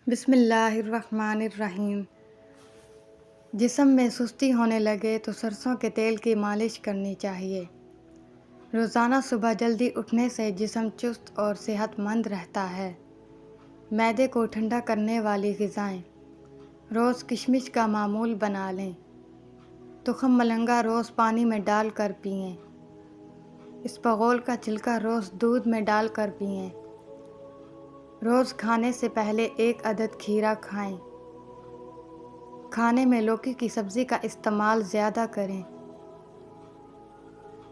بسم اللہ الرحمن الرحیم۔ جسم میں سستی ہونے لگے تو سرسوں کے تیل کی مالش کرنی چاہیے۔ روزانہ صبح جلدی اٹھنے سے جسم چست اور صحت مند رہتا ہے۔ معدے کو ٹھنڈا کرنے والی غذائیں روز کشمش کا معمول بنا لیں۔ تخم ملنگا روز پانی میں ڈال کر پئیں۔ اسپغول کا چھلکا روز دودھ میں ڈال کر پئیں۔ روز کھانے سے پہلے 1 عدد کھیرا کھائیں۔ کھانے میں لوکی کی سبزی کا استعمال زیادہ کریں۔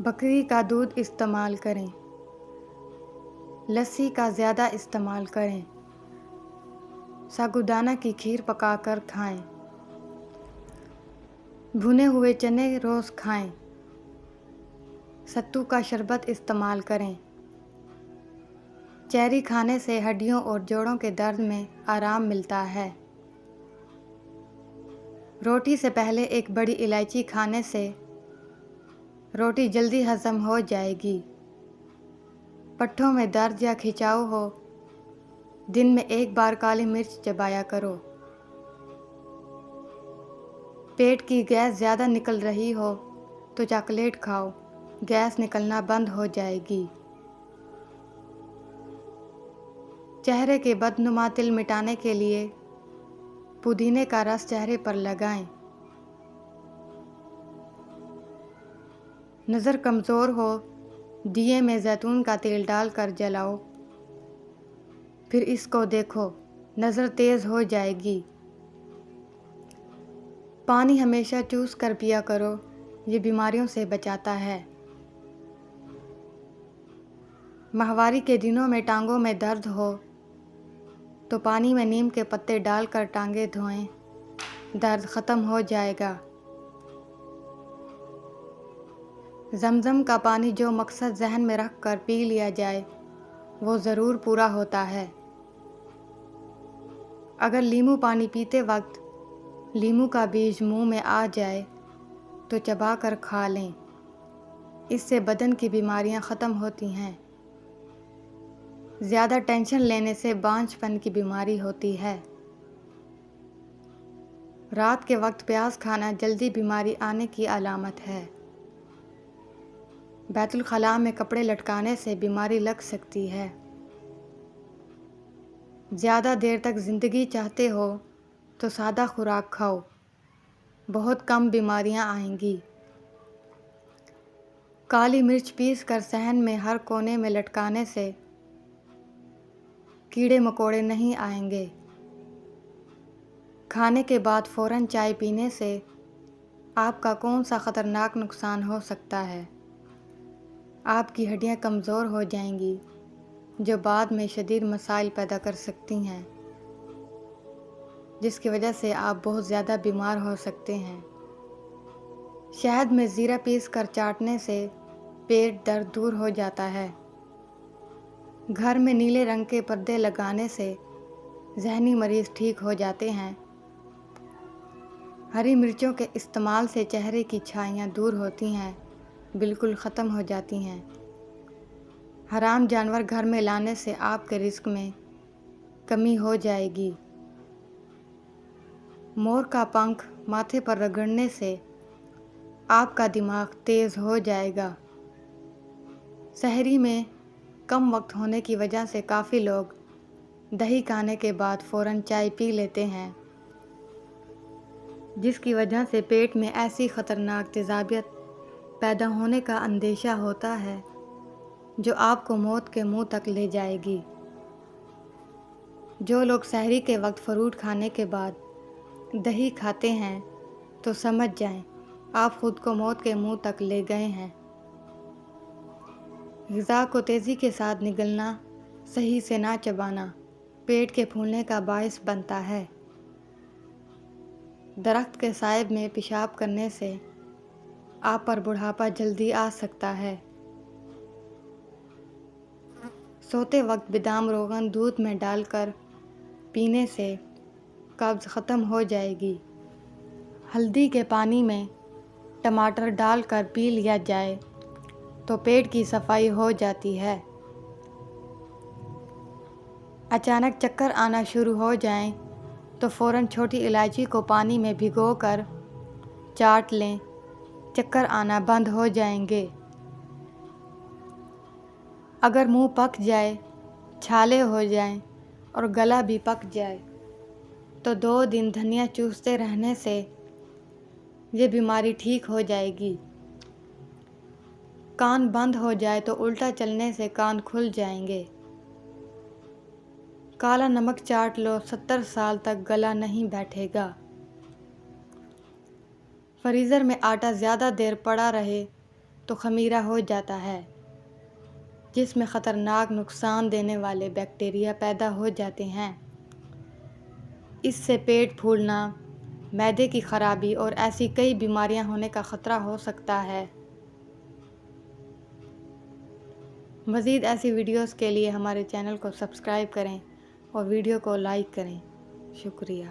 بکری کا دودھ استعمال کریں۔ لسی کا زیادہ استعمال کریں۔ ساگودانہ کی کھیر پکا کر کھائیں۔ بھنے ہوئے چنے روز کھائیں۔ ستو کا شربت استعمال کریں۔ چیری کھانے سے ہڈیوں اور جوڑوں کے درد میں آرام ملتا ہے۔ روٹی سے پہلے 1 بڑی الائچی کھانے سے روٹی جلدی ہضم ہو جائے گی۔ پٹھوں میں درد یا کھچاؤ ہو، دن میں 1 بار کالی مرچ چبایا کرو۔ پیٹ کی گیس زیادہ نکل رہی ہو تو چاکلیٹ کھاؤ، گیس نکلنا بند ہو جائے گی۔ چہرے کے بدنما تل مٹانے کے لیے پودینے کا رس چہرے پر لگائیں۔ نظر کمزور ہو، دیے میں زیتون کا تیل ڈال کر جلاؤ، پھر اس کو دیکھو، نظر تیز ہو جائے گی۔ پانی ہمیشہ چوس کر پیا کرو، یہ بیماریوں سے بچاتا ہے۔ ماہواری کے دنوں میں ٹانگوں میں درد ہو تو پانی میں نیم کے پتے ڈال کر ٹانگیں دھوئیں، درد ختم ہو جائے گا۔ زمزم کا پانی جو مقصد ذہن میں رکھ کر پی لیا جائے وہ ضرور پورا ہوتا ہے۔ اگر لیمو پانی پیتے وقت لیمو کا بیج منہ میں آ جائے تو چبا کر کھا لیں، اس سے بدن کی بیماریاں ختم ہوتی ہیں۔ زیادہ ٹینشن لینے سے بانجھ پن کی بیماری ہوتی ہے۔ رات کے وقت پیاز کھانا جلدی بیماری آنے کی علامت ہے۔ بیت الخلاء میں کپڑے لٹکانے سے بیماری لگ سکتی ہے۔ زیادہ دیر تک زندگی چاہتے ہو تو سادہ خوراک کھاؤ، بہت کم بیماریاں آئیں گی۔ کالی مرچ پیس کر صحن میں ہر کونے میں لٹکانے سے کیڑے مکوڑے نہیں آئیں گے۔ کھانے کے بعد فوراً چائے پینے سے آپ کا کون سا خطرناک نقصان ہو سکتا ہے؟ آپ کی ہڈیاں کمزور ہو جائیں گی جو بعد میں شدید مسائل پیدا کر سکتی ہیں، جس کی وجہ سے آپ بہت زیادہ بیمار ہو سکتے ہیں۔ شہد میں زیرہ پیس کر چاٹنے سے پیٹ درد دور ہو جاتا ہے۔ گھر میں نیلے رنگ کے پردے لگانے سے ذہنی مریض ٹھیک ہو جاتے ہیں۔ ہری مرچوں کے استعمال سے چہرے کی چھائیاں دور ہوتی ہیں، بالکل ختم ہو جاتی ہیں۔ حرام جانور گھر میں لانے سے آپ کے رزق میں کمی ہو جائے گی۔ مور کا پنکھ ماتھے پر رگڑنے سے آپ کا دماغ تیز ہو جائے گا۔ سحری میں کم وقت ہونے کی وجہ سے کافی لوگ دہی کھانے کے بعد فوراً چائے پی لیتے ہیں، جس کی وجہ سے پیٹ میں ایسی خطرناک تیزابیت پیدا ہونے کا اندیشہ ہوتا ہے جو آپ کو موت کے منہ تک لے جائے گی۔ جو لوگ سحری کے وقت فروٹ کھانے کے بعد دہی کھاتے ہیں تو سمجھ جائیں آپ خود کو موت کے منہ تک لے گئے ہیں۔ غذا کو تیزی کے ساتھ نگلنا، صحیح سے نہ چبانا پیٹ کے پھولنے کا باعث بنتا ہے۔ درخت کے سائے میں پیشاب کرنے سے آپ پر بڑھاپا جلدی آ سکتا ہے۔ سوتے وقت بادام روغن دودھ میں ڈال کر پینے سے قبض ختم ہو جائے گی۔ ہلدی کے پانی میں ٹماٹر ڈال کر پی لیا جائے تو پیٹ کی صفائی ہو جاتی ہے۔ اچانک چکر آنا شروع ہو جائیں تو فوراً چھوٹی الائچی کو پانی میں بھگو کر چاٹ لیں، چکر آنا بند ہو جائیں گے۔ اگر منہ پک جائے، چھالے ہو جائیں اور گلا بھی پک جائے تو 2 دن دھنیا چوستے رہنے سے یہ بیماری ٹھیک ہو جائے گی۔ کان بند ہو جائے تو الٹا چلنے سے کان کھل جائیں گے۔ کالا نمک چاٹ لو، 70 سال تک گلا نہیں بیٹھے گا۔ فریزر میں آٹا زیادہ دیر پڑا رہے تو خمیرہ ہو جاتا ہے، جس میں خطرناک نقصان دینے والے بیکٹیریا پیدا ہو جاتے ہیں۔ اس سے پیٹ پھولنا، معدے کی خرابی اور ایسی کئی بیماریاں ہونے کا خطرہ ہو سکتا ہے۔ مزید ایسی ویڈیوز کے لیے ہمارے چینل کو سبسکرائب کریں اور ویڈیو کو لائک کریں۔ شکریہ۔